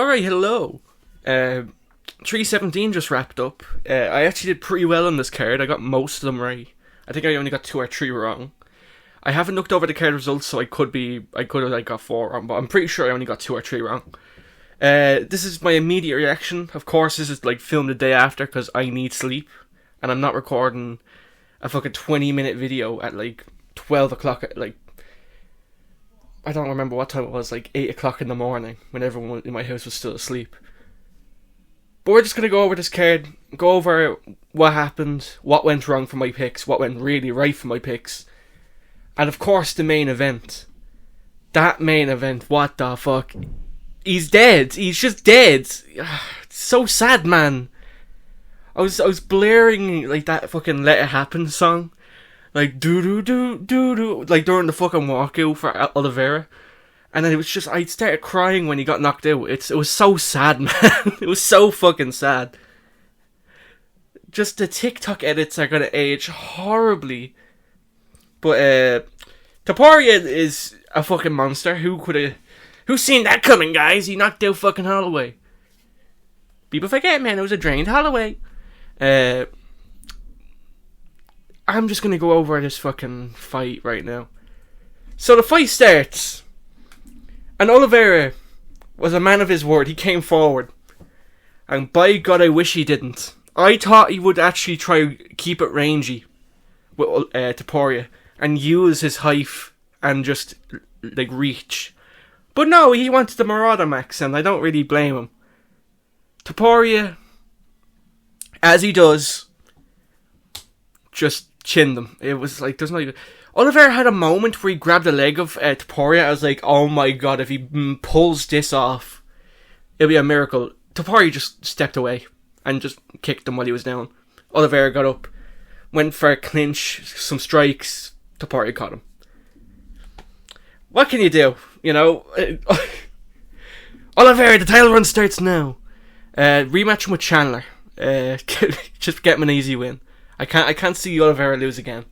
Alright, hello. 317 just wrapped up. I actually did pretty well on this card. I got most of them right. I think I only got 2 or 3 wrong. I haven't looked over the card results, so I could have like got 4 wrong, but I'm pretty sure I only got 2 or 3 wrong. This is my immediate reaction. Of course, this is like filmed the day after because I need sleep, and I'm not recording a fucking 20-minute video at like 12 o'clock. Like, I don't remember what time it was, like 8 o'clock in the morning when everyone in my house was still asleep. But we're just going to go over this card, go over what happened, what went wrong for my picks, what went really right for my picks, and of course the main event. That main event, what the fuck? He's dead. He's just dead. It's so sad, man. I was blaring like that fucking Let It Happen song, like do do do do do, like during the fucking walkout for Oliveira, and then I started crying when he got knocked out. It was so sad, man. It was so fucking sad. Just the TikTok edits are gonna age horribly. But Taporia is a fucking monster. Who's seen that coming, guys? He knocked out fucking Holloway. People forget, man, it was a drained Holloway. I'm just gonna go over this fucking fight right now. So the fight starts, and Oliveira was a man of his word. He came forward, and by God, I wish he didn't. I thought he would actually try keep it rangy with Taporia and use his height and just like reach. But no, he wanted the Marauder Max, and I don't really blame him. Taporia, as he does, just chinned him. It was like, there's not even... Oliveira had a moment where he grabbed the leg of Taporia. I was like, oh my god, if he pulls this off, it'll be a miracle. Taporia just stepped away and just kicked him while he was down. Oliveira got up, went for a clinch, some strikes. Taporia caught him. What can you do? You know, Oliveira, the title run starts now. Rematch with Chandler. Just get him an easy win. I can't see Oliveira lose again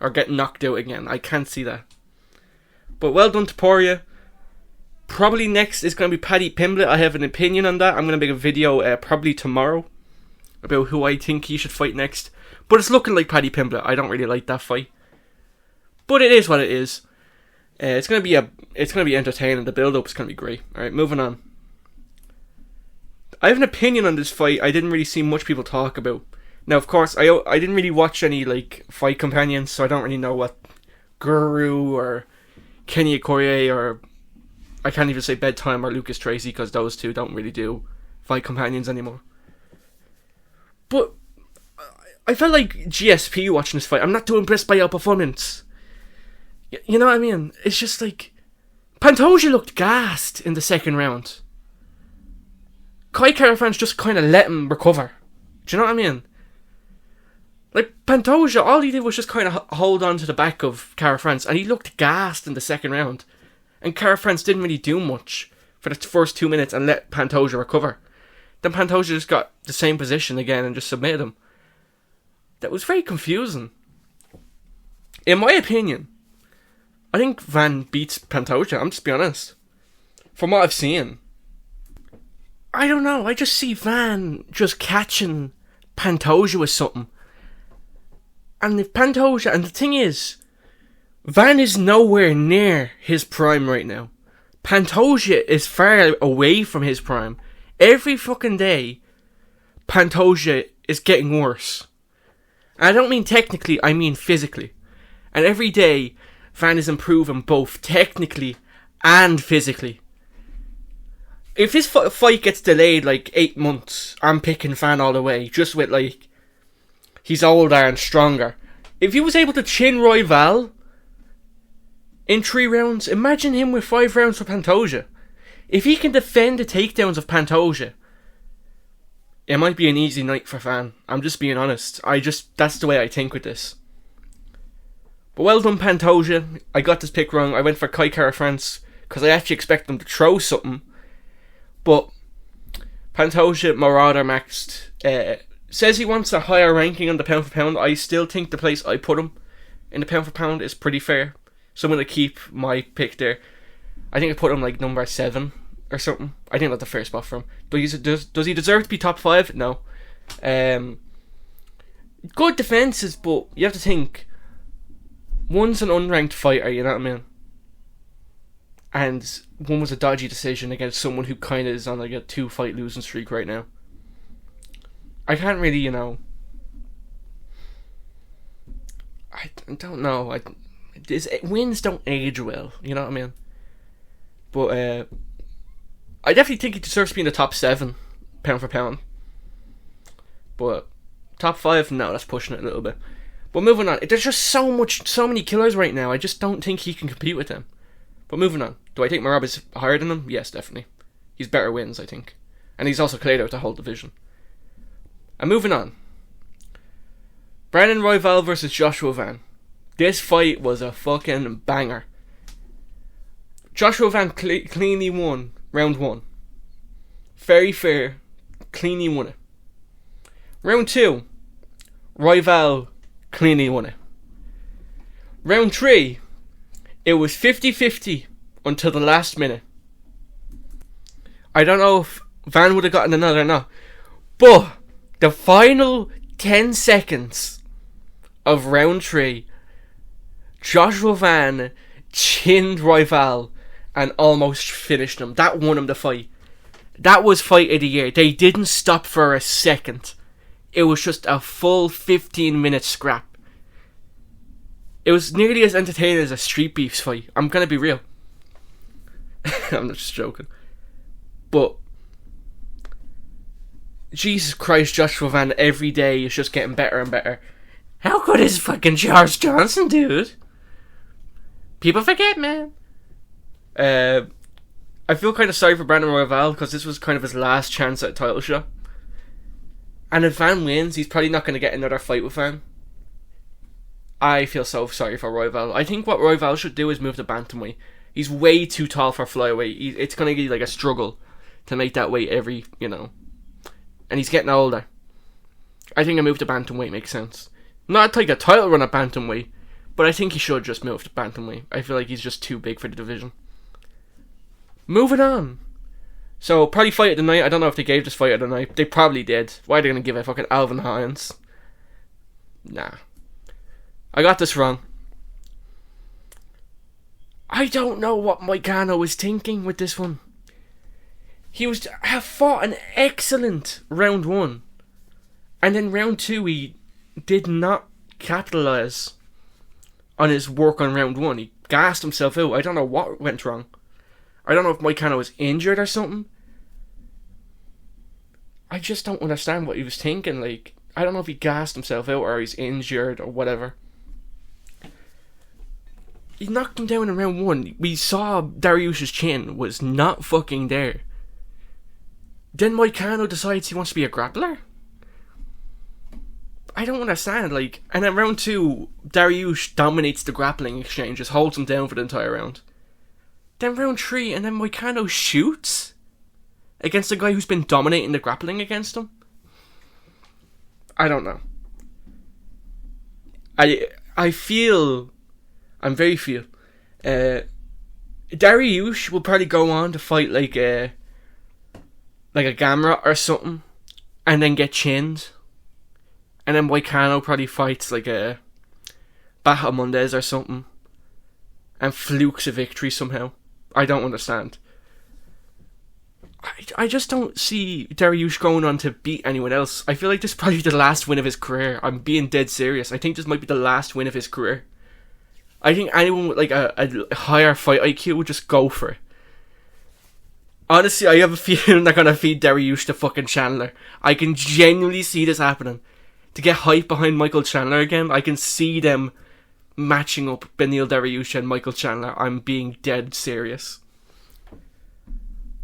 or get knocked out again. I can't see that. But well done, Taporia. Probably next is going to be Paddy Pimblett. I have an opinion on that. I'm going to make a video probably tomorrow about who I think he should fight next. But it's looking like Paddy Pimblett. I don't really like that fight, but it is what it is. It's gonna be entertaining. The build up is gonna be great. All right, moving on. I have an opinion on this fight. I didn't really see much people talk about. Now, of course, I didn't really watch any like fight companions, so I don't really know what Guru or Kenny Okoye or I can't even say Bedtime or Lucas Tracy because those two don't really do fight companions anymore. But I felt like GSP watching this fight. I'm not too impressed by your performance. You know what I mean? It's just like Pantoja looked gassed in the second round. Kai Kara-France just kind of let him recover. Do you know what I mean? Like Pantoja, all he did was just kind of hold on to the back of Kara-France, and he looked gassed in the second round. And Kara-France didn't really do much for the first 2 minutes and let Pantoja recover. Then Pantoja just got the same position again and just submitted him. That was very confusing. In my opinion, I think Van beats Pantoja, I'm just being honest. From what I've seen. I don't know, I just see Van just catching Pantoja with something. And if Pantoja, and the thing is, Van is nowhere near his prime right now. Pantoja is far away from his prime. Every fucking day, Pantoja is getting worse. And I don't mean technically, I mean physically. And every day, Van is improving both technically and physically. If his fight gets delayed like 8 months, I'm picking Van all the way. Just with like, he's older and stronger. If he was able to chin Royval in 3 rounds, imagine him with 5 rounds for Pantoja. If he can defend the takedowns of Pantoja, it might be an easy night for Van. I'm just being honest. That's the way I think with this. But well done, Pantoja. I got this pick wrong. I went for Kai Kara-France because I actually expect them to throw something. But Pantoja, Marauder maxed, says he wants a higher ranking on the pound for pound. I still think the place I put him in the pound for pound is pretty fair. So I'm going to keep my pick there. I think I put him like number 7 or something. I think that's a fair spot for him. Does he deserve to be top 5? No. Good defenses, but you have to think, one's an unranked fighter, you know what I mean? And one was a dodgy decision against someone who kind of is on like a 2-fight losing streak right now. I can't really, you know... I don't know. Wins don't age well, you know what I mean? But I definitely think he deserves to be in the top 7, pound for pound. But top 5, no, that's pushing it a little bit. But moving on, there's just so many killers right now. I just don't think he can compete with them. But moving on, do I think Merab is higher than him? Yes, definitely. He's better wins, I think. And he's also cleared out the whole division. And moving on, Brandon Royval versus Joshua Van. This fight was a fucking banger. Joshua Van cleanly won round 1. Very fair, cleanly won it. Round 2, Royval cleanly won it. Round 3, it was 50-50 until the last minute. I don't know if Van would have gotten another or not, but the final 10 seconds of round 3, Joshua Van chinned Royval and almost finished him. That won him the fight. That was fight of the year. They didn't stop for a second. It was just a full 15-minute scrap. It was nearly as entertaining as a Street Beefs fight. I'm gonna be real. I'm not just joking. But Jesus Christ, Joshua Van every day is just getting better and better. How good is fucking George Johnson, dude? People forget, man. I feel kind of sorry for Brandon Royval because this was kind of his last chance at a title shot. And if Van wins, he's probably not going to get another fight with Van. I feel so sorry for Royval. I think what Royval should do is move to bantamweight. He's way too tall for flyweight. It's going to be like a struggle to make that weight every, you know. And he's getting older. I think a move to bantamweight makes sense. Not take a title run at bantamweight, but I think he should just move to bantamweight. I feel like he's just too big for the division. Moving on. So, probably fight of the night. I don't know if they gave this fight of the night. They probably did. Why are they going to give it fucking Alvin Hines? Nah. I got this wrong. I don't know what Moicano was thinking with this one. He have fought an excellent round 1. And then round 2 he did not capitalise on his work on round 1. He gassed himself out. I don't know what went wrong. I don't know if Moicano was injured or something. I just don't understand what he was thinking. Like, I don't know if he gassed himself out or he's injured or whatever. He knocked him down in round 1. We saw Darush's chin was not fucking there. Then Moicano decides he wants to be a grappler? I don't understand, like... And then round 2, Darush dominates the grappling exchanges, holds him down for the entire round. Then round 3, and then Moicano shoots against a guy who's been dominating the grappling against him? I don't know. I feel... I'm very feel. Darush will probably go on to fight like a Gamrot or something, and then get chinned. And then Moicano probably fights like a Bahamondes or something, and flukes a victory somehow. I don't understand. I just don't see Darush going on to beat anyone else. I feel like this is probably the last win of his career. I'm being dead serious. I think this might be the last win of his career. I think anyone with like a higher fight IQ would just go for it. Honestly, I have a feeling they're going to feed Darush to fucking Chandler. I can genuinely see this happening. To get hype behind Michael Chandler again, I can see them matching up Beneil Dariush and Michael Chandler. I'm being dead serious.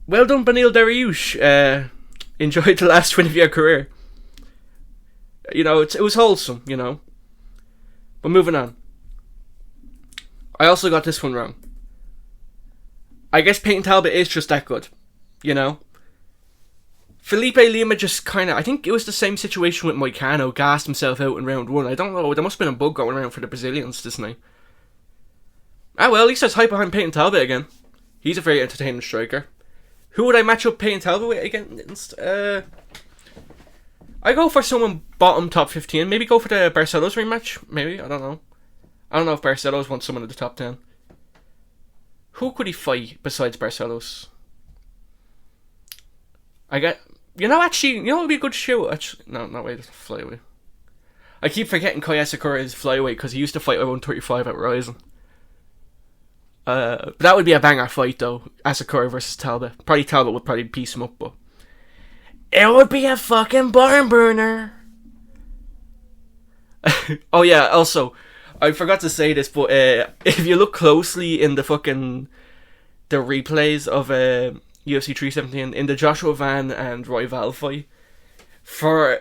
Well done, Beneil Dariush. Enjoyed the last win of your career. You know, it was wholesome, you know. But moving on. I also got this one wrong. I guess Peyton Talba is just that good, you know. Felipe Lima just kind of... I think it was the same situation with Moicano, gassed himself out in round 1. I don't know, there must have been a bug going around for the Brazilians this night. Ah well, at least there's hype behind Peyton Talba again. He's a very entertaining striker. Who would I match up Payne Talba with against? I go for someone bottom top 15. Maybe go for the Barcelos rematch. Maybe, I don't know. I don't know if Barcelos wants someone in the top 10. Who could he fight besides Barcelos? Actually, it would be a good show. Actually, no, wait, it's flyweight. I keep forgetting Koya Sakura is flyweight because he used to fight at 135 at Ryzen. But that would be a banger fight though, Asakura versus Talba. Probably Talba would probably piece him up, but it would be a fucking barn burner. Oh yeah, also, I forgot to say this, but if you look closely in the replays of UFC 317 in the Joshua Van and Royval fight, for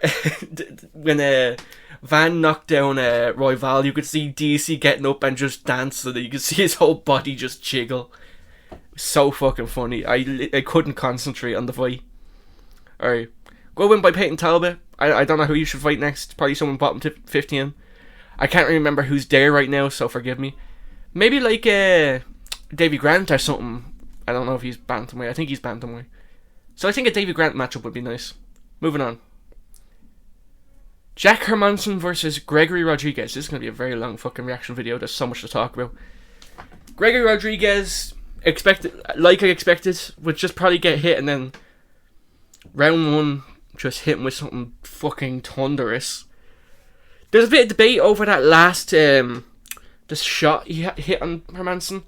when Van knocked down Royval, you could see DC getting up and just dance, so that you could see his whole body just jiggle. So fucking funny. I couldn't concentrate on the fight. Alright, go win by Payne Talba. I don't know who you should fight next. Probably someone bottom 15. I can't remember who's there right now, so forgive me. Maybe like Davy Grant or something. I don't know if he's bantamweight. I think he's bantamweight. So I think a Davy Grant matchup would be nice. Moving on. Jack Hermanson versus Gregory Rodriguez. This is going to be a very long fucking reaction video. There's so much to talk about. Gregory Rodriguez, like I expected, would just probably get hit, and then round one just hit him with something fucking thunderous. There's a bit of debate over that last the shot he hit on Hermanson.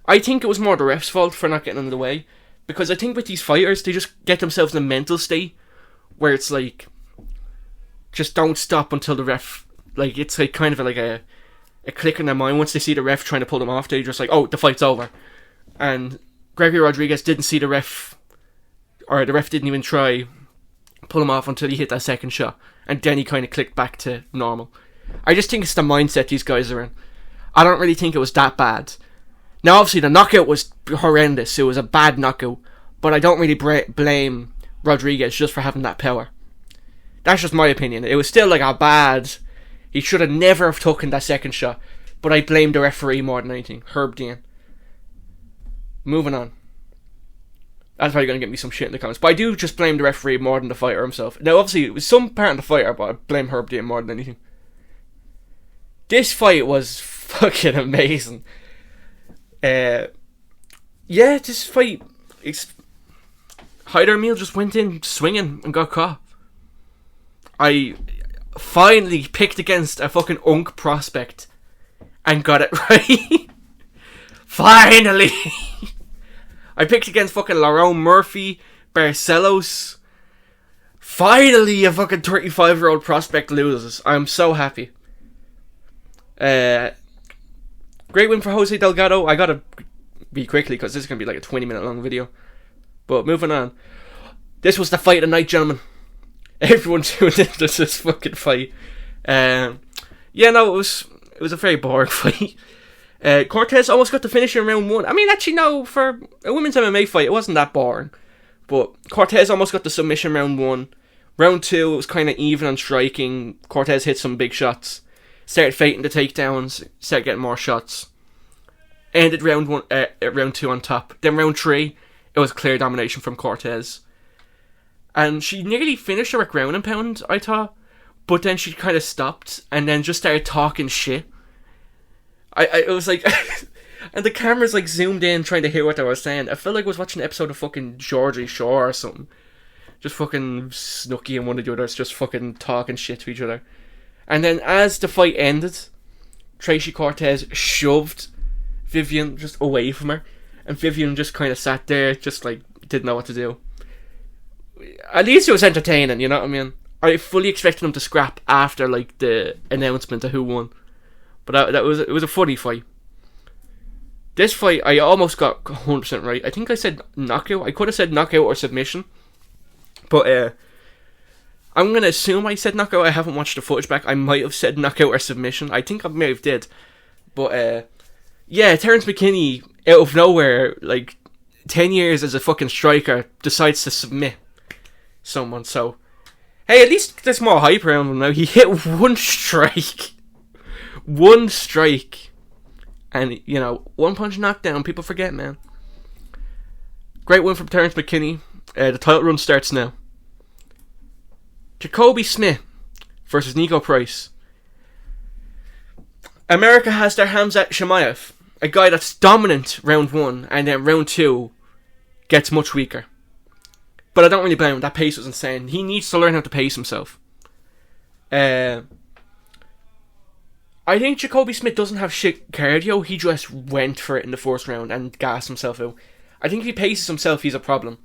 I think it was more the ref's fault for not getting in the way, because I think with these fighters, they just get themselves in a mental state where it's like, just don't stop until the ref, like, it's like kind of like a click in their mind. Once they see the ref trying to pull them off, they're just like, oh, the fight's over. And Gregory Rodriguez didn't see the ref, or the ref didn't even try pull him off until he hit that second shot, and then he kind of clicked back to normal. I just think it's the mindset these guys are in. I don't really think it was that bad. Now obviously the knockout was horrendous, it was a bad knockout, but I don't really blame Rodriguez just for having that power. That's just my opinion. It was still like a bad, he should have never have taken that second shot, but I blame the referee more than anything, Herb Dean. Moving on. That's probably going to get me some shit in the comments, but I do just blame the referee more than the fighter himself. Now obviously it was some part of the fighter, but I blame Herb Dean more than anything. This fight was fucking amazing. This fight, Hyder Emil just went in swinging and got caught. I finally picked against a fucking unk prospect and got it right. Finally. I picked against fucking Lerone Murphy, Barcelos. Finally a fucking 35-year-old prospect loses. I'm so happy. Great win for Jose Delgado. I gotta be quickly because this is gonna be like a 20-minute long video. But moving on. This was the fight of the night, gentlemen. Everyone tuned into this fucking fight. It was a very boring fight. Cortez almost got the finish in round one. I mean, actually, no, for a women's MMA fight, it wasn't that boring. But Cortez almost got the submission round one. Round two, it was kind of even on striking. Cortez hit some big shots. Started faking the takedowns. Started getting more shots. Ended round two on top. Then round three, it was clear domination from Cortez. And she nearly finished her ground and pound, I thought. But then she kind of stopped and then just started talking shit. It was like... and the camera's like zoomed in trying to hear what they were saying. I felt like I was watching an episode of fucking Geordie Shore or something. Just fucking Snooki and one of the others just fucking talking shit to each other. And then as the fight ended, Tracy Cortez shoved Vivian just away from her. And Vivian just kind of sat there, just like, didn't know what to do. At least it was entertaining, you know what I mean? I fully expected them to scrap after like the announcement of who won. But it was a funny fight. This fight, I almost got 100% right. I think I said knockout. I could have said knockout or submission. But I'm going to assume I said knockout. I haven't watched the footage back. I might have said knockout or submission. I think I may have did. But Terence McKinney, out of nowhere, like 10 years as a fucking striker, decides to submit someone. So, hey, at least there's more hype around him now. He hit one strike. One strike. And, one punch knockdown. People forget, man. Great win from Terence McKinney. The title run starts now. Jacoby Smith versus Nico Price. America has their Hamzat Chimaev, a guy that's dominant round 1, and then round 2 gets much weaker. But I don't really blame him. That pace was insane. He needs to learn how to pace himself. I think Jacoby Smith doesn't have shit cardio. He just went for it in the first round and gassed himself out. I think if he paces himself, he's a problem.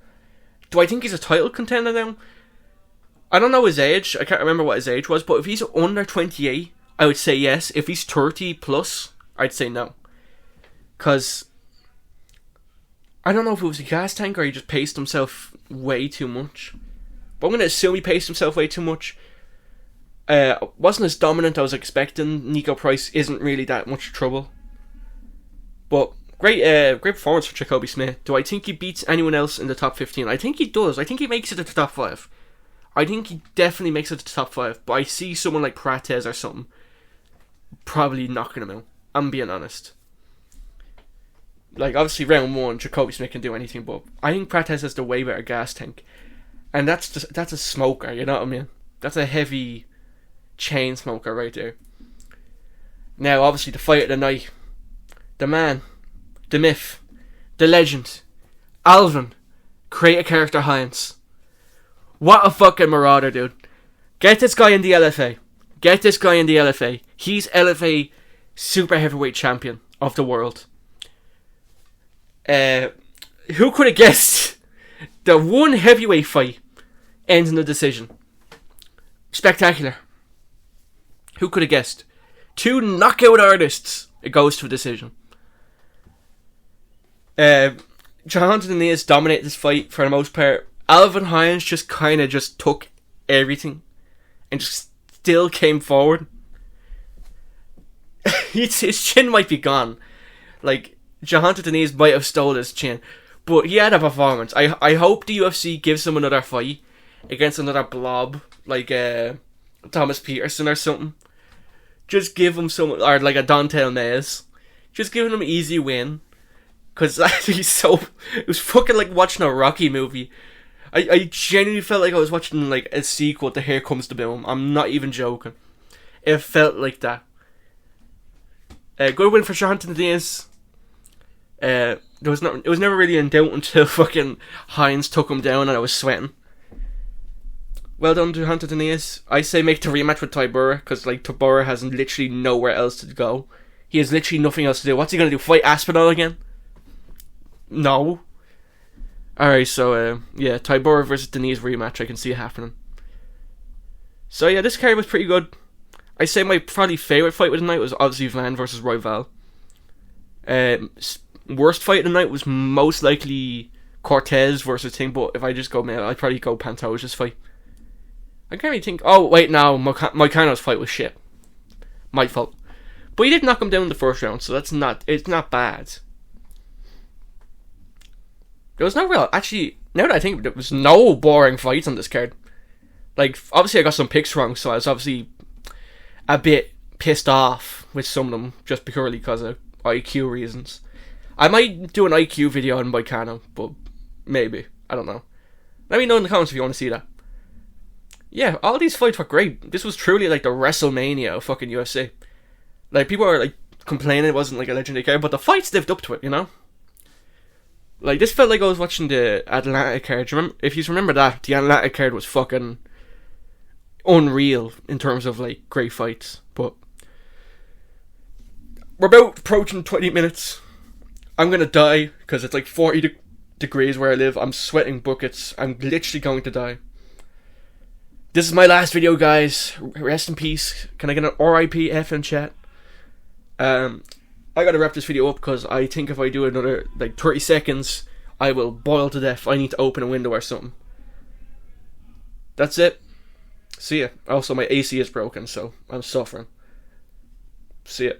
Do I think he's a title contender now? I don't know his age. I can't remember what his age was. But if he's under 28, I would say yes. If he's 30 plus, I'd say no. Because I don't know if it was a gas tank or he just paced himself way too much. But I'm going to assume he paced himself way too much. Wasn't as dominant as I was expecting. Nico Price isn't really that much trouble. But great performance for Jacoby Smith. Do I think he beats anyone else in the top 15? I think he does. I think he makes it to the top 5. I think he definitely makes it to the top 5. But I see someone like Prates or something probably knocking him out. I'm being honest. Like, obviously round 1, Jacoby Smith can do anything, but I think Prates has the way better gas tank. And that's a smoker, you know what I mean? That's a heavy chain smoker right there. Now, obviously, the fight of the night. The man, the myth, the legend, Alvin, create a character Hines. What a fucking marauder, dude. Get this guy in the LFA. Get this guy in the LFA. He's LFA super heavyweight champion of the world. Who could have guessed the one heavyweight fight ends in a decision? Spectacular. Who could have guessed? 2 knockout artists. It goes to a decision. Jonathan Diaz dominated this fight for the most part. Alvin Hines just kind of just took everything and just still came forward. His chin might be gone. Like, Jonathan Diaz might have stole his chin. But he had a performance. I hope the UFC gives him another fight against another blob like Thomas Peterson or something. Just give him some, or like a Dontel Mays. Just give him an easy win. Because it was fucking like watching a Rocky movie. I genuinely felt like I was watching like a sequel to Here Comes the Boom. I'm not even joking. It felt like that. Good win for Jonathan Diaz. It was never really in doubt until fucking Hines took him down and I was sweating. Well done to Jonathan Diaz. I say make the rematch with Taporia, because like Taporia has literally nowhere else to go. He has literally nothing else to do. What's he gonna do? Fight Aspinall again? No. Alright, so yeah, Taporia versus Diaz rematch. I can see it happening. So yeah, this card was pretty good. I say my probably favourite fight of the night was obviously Van versus Royval. Worst fight of the night was most likely Cortez versus Ting, but if I just go male, I'd probably go Pantoja's fight. I can't really think. Oh wait, no, Moicano's fight was shit. My fault. But he did knock him down in the first round, so it's not bad. There was no real, actually, now that I think there was no boring fights on this card. Like, obviously I got some picks wrong, so I was obviously a bit pissed off with some of them, just purely because of IQ reasons. I might do an IQ video on Moicano, but maybe. I don't know. Let me know in the comments if you want to see that. Yeah, all these fights were great. This was truly like the WrestleMania of fucking UFC. Like, people are like complaining it wasn't like a legendary card, but the fights lived up to it, you know? Like, this felt like I was watching the Atlantic card. If you remember that, the Atlantic card was fucking unreal in terms of like great fights. But we're about approaching 20 minutes. I'm gonna die because it's like 40 degrees where I live. I'm sweating buckets. I'm literally going to die. This is my last video, guys. Rest in peace. Can I get an RIP F in chat? I gotta wrap this video up because I think if I do another like 30 seconds, I will boil to death. I need to open a window or something. That's it. See ya. Also, my AC is broken, so I'm suffering. See ya.